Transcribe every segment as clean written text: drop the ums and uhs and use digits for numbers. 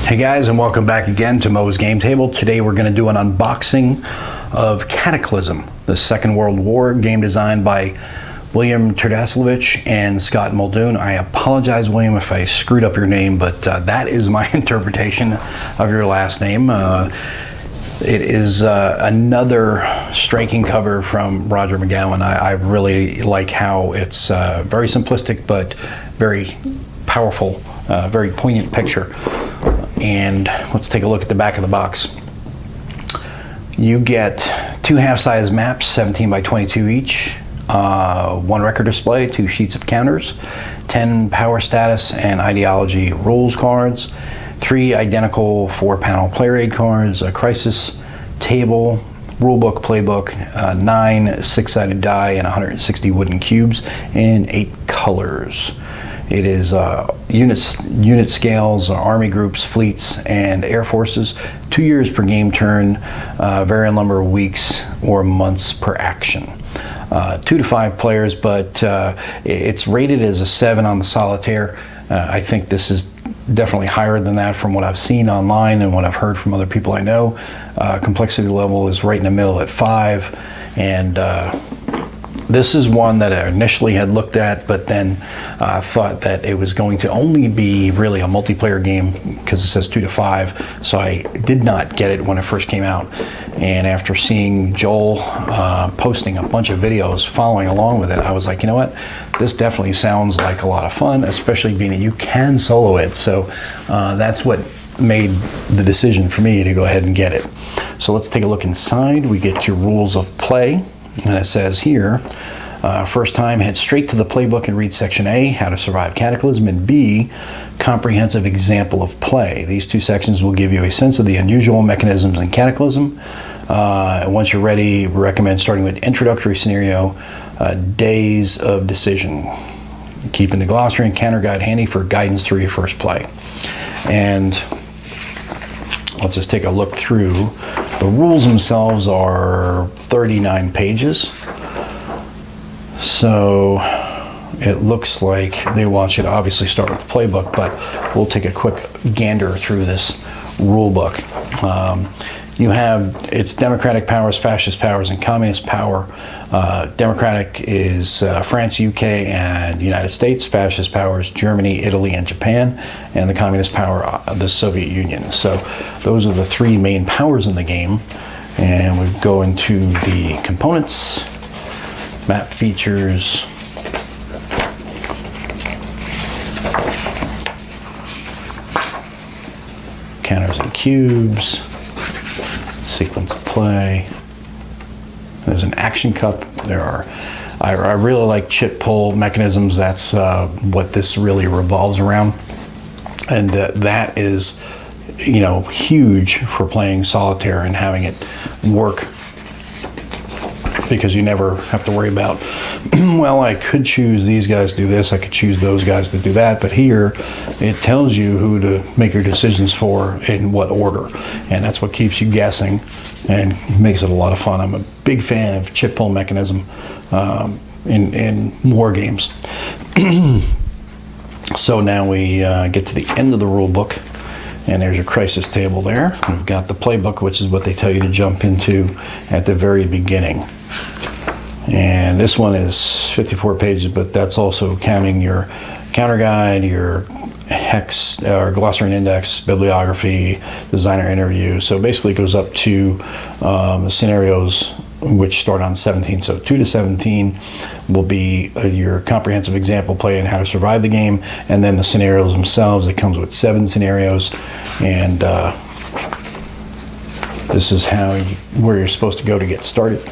Hey guys, and welcome back again to Mo's Game Table. Today we're going to do an unboxing of Cataclysm, the Second World War game designed by William Terdasevich and Scott Muldoon. I apologize, William, if I screwed up your name, but that is my interpretation of your last name. It is another striking cover from Roger McGowan. I really like how it's very simplistic but very powerful, very poignant picture. And let's take a look at the back of the box. You get two half-size maps, 17 by 22 each, one record display, 2 sheets of counters, 10 power status and ideology rules cards, 3 identical 4-panel player aid cards, a crisis table, rulebook, playbook, 9 6-sided die and 160 wooden cubes, and 8 colors. It is unit scales, army groups, fleets, and air forces. 2 years per game turn, varying number of weeks or months per action. 2 to 5 players, but it's rated as a 7 on the solitaire. I think this is definitely higher than that from what I've seen online and what I've heard from other people I know. Complexity level is right in the middle at 5, and this is one that I initially had looked at, but then thought that it was going to only be really a multiplayer game because it says 2 to 5, so I did not get it when it first came out. And after seeing Joel posting a bunch of videos following along with it, I was like, you know what, this definitely sounds like a lot of fun, especially being that you can solo it. So that's what made the decision for me to go ahead and get it. So let's take a look inside. We get your rules of play. And it says here, first time, head straight to the playbook and read section A, how to survive Cataclysm, and B, comprehensive example of play. These 2 sections will give you a sense of the unusual mechanisms in Cataclysm. And once you're ready, we recommend starting with introductory scenario, days of decision. Keeping the glossary and counter guide handy for guidance through your first play. And let's just take a look through. The rules themselves are 39 pages. So it looks like they want you to obviously start with the playbook, but we'll take a quick gander through this rule book. You have its democratic powers, fascist powers, and communist power. Democratic is France, UK, and United States. Fascist powers, Germany, Italy, and Japan. And the communist power, the Soviet Union. So those are the 3 main powers in the game. And we go into the components, map features, counters and cubes, sequence of play. There's an action cup. There are, I really like chip pull mechanisms. That's what this really revolves around, and that is, you know, huge for playing solitaire and having it work, because you never have to worry about, well, I could choose these guys to do this, I could choose those guys to do that, but here it tells you who to make your decisions for in what order, and that's what keeps you guessing and makes it a lot of fun. I'm a big fan of chip pull mechanism in war games. So now we get to the end of the rule book, and there's your crisis table there. We've got the playbook, which is what they tell you to jump into at the very beginning. And this one is 54 pages, but that's also counting your counter guide, your hex or glossary and index, bibliography, designer interview. So basically it goes up to the scenarios, which start on 17. So 2 to 17 will be your comprehensive example play and how to survive the game, and then the scenarios themselves. It comes with 7 scenarios, and this is where you're supposed to go to get started.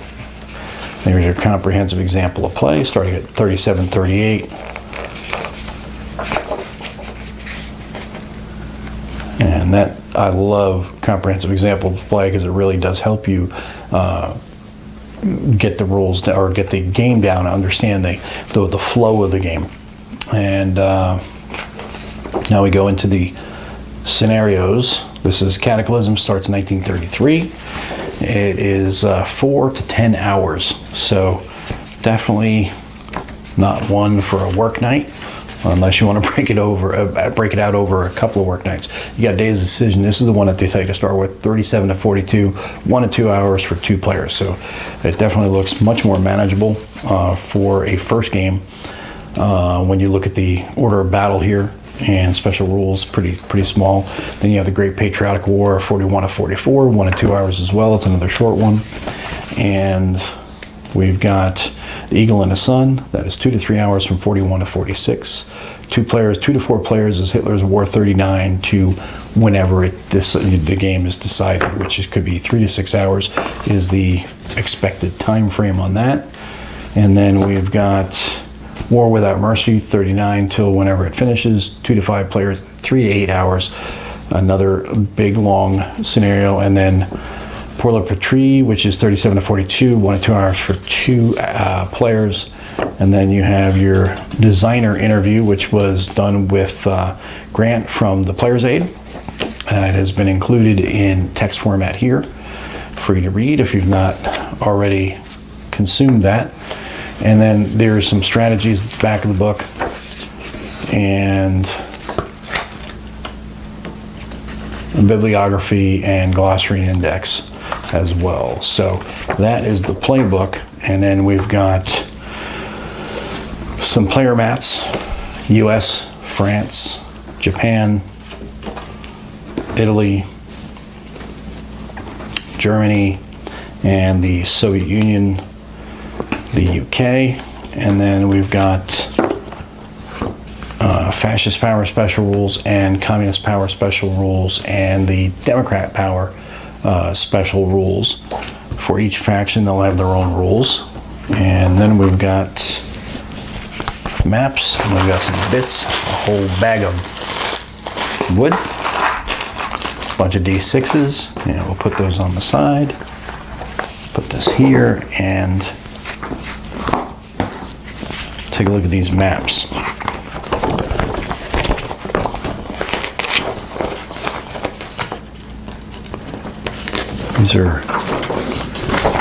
There's your comprehensive example of play, starting at 3738. And that, I love comprehensive example of play because it really does help you get the rules or get the game down and understand the flow of the game. And now we go into the scenarios. This is Cataclysm, starts in 1933. It is 4 to 10 hours, so definitely not one for a work night. unless you want to break it out over a couple of work nights. You got Days of Decision. This is the one that they tell you to start with, 37 to 42, 1 to 2 hours for 2 players. So it definitely looks much more manageable for a first game. When you look at the order of battle here and special rules, pretty small. Then you have the Great Patriotic War, 41 to 44, 1 to 2 hours as well. It's another short one. And we've got the Eagle and the Sun, that is 2 to 3 hours from 41 to 46. 2 to 4 players is Hitler's War 39 to whenever the game is decided, which could be 3 to 6 hours is the expected time frame on that. And then we've got War Without Mercy, 39 till whenever it finishes, 2 to 5 players, 3 to 8 hours, another big long scenario. And then Pour la Patrie, which is 37 to 42, 1 to 2 hours for 2 players. And then you have your designer interview, which was done with Grant from the Player's Aid. It has been included in text format here, free to read if you've not already consumed that. And then there's some strategies at the back of the book, and a bibliography and glossary index as well. So that is the playbook. And then we've got some player mats: US, France, Japan, Italy, Germany, and the Soviet Union, the UK. And then we've got fascist power special rules and communist power special rules and the Democrat power special rules. For each faction, they'll have their own rules. And then we've got maps, and we've got some bits, a whole bag of wood, a bunch of D6s, and we'll put those on the side. Let's put this here and take a look at these maps. These are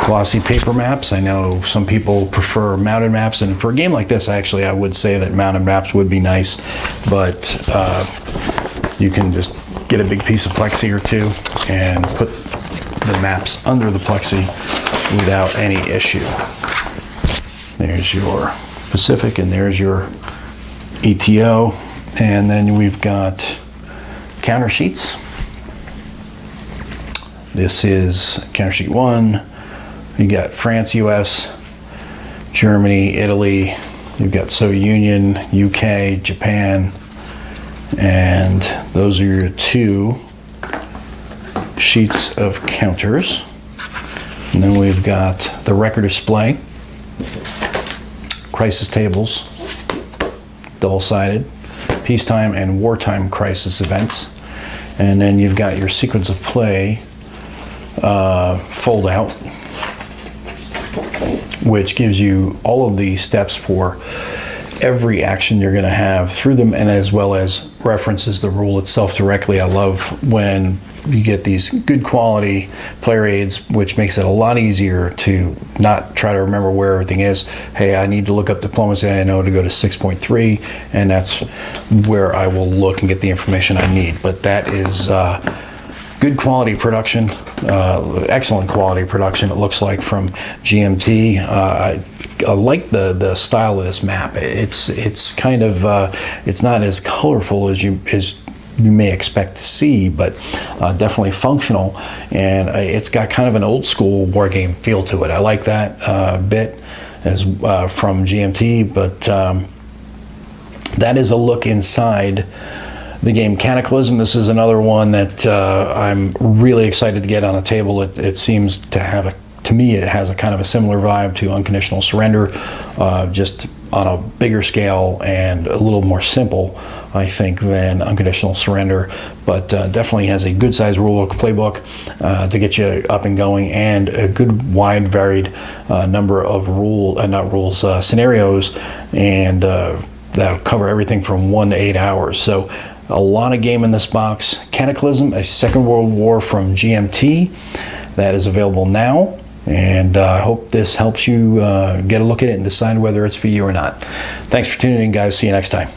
glossy paper maps. I know some people prefer mounted maps, and for a game like this, actually, I would say that mounted maps would be nice, but you can just get a big piece of plexi or two and put the maps under the plexi without any issue. There's your Pacific, and there's your ETO. And then we've got counter sheets. This is counter sheet 1. You got France, US, Germany, Italy. You've got Soviet Union, UK, Japan, and those are your 2 sheets of counters. And then we've got the record display, crisis tables, double-sided, peacetime and wartime crisis events. And then you've got your sequence of play fold out, which gives you all of the steps for every action you're going to have through them, and as well as references the rule itself directly. I love when you get these good quality player aids, which makes it a lot easier to not try to remember where everything is. Hey, I need to look up diplomacy. I know to go to 6.3, and that's where I will look and get the information I need. But that is good quality production, excellent quality production, it looks like, from GMT. I like the style of this map. It's kind of it's not as colorful as you may expect to see, but definitely functional, and it's got kind of an old school war game feel to it. I like that bit as from GMT, but that is a look inside the game Cataclysm. This is another one that I'm really excited to get on a table. It seems to have to me, it has a kind of a similar vibe to Unconditional Surrender, just on a bigger scale and a little more simple, I think, than Unconditional Surrender, but definitely has a good sized rule book, playbook to get you up and going, and a good wide varied number of scenarios, and that'll cover everything from 1 to 8 hours. So a lot of game in this box. Cataclysm, a Second World War from GMT, that is available now. And I hope this helps you get a look at it and decide whether it's for you or not. Thanks for tuning in, guys. See you next time.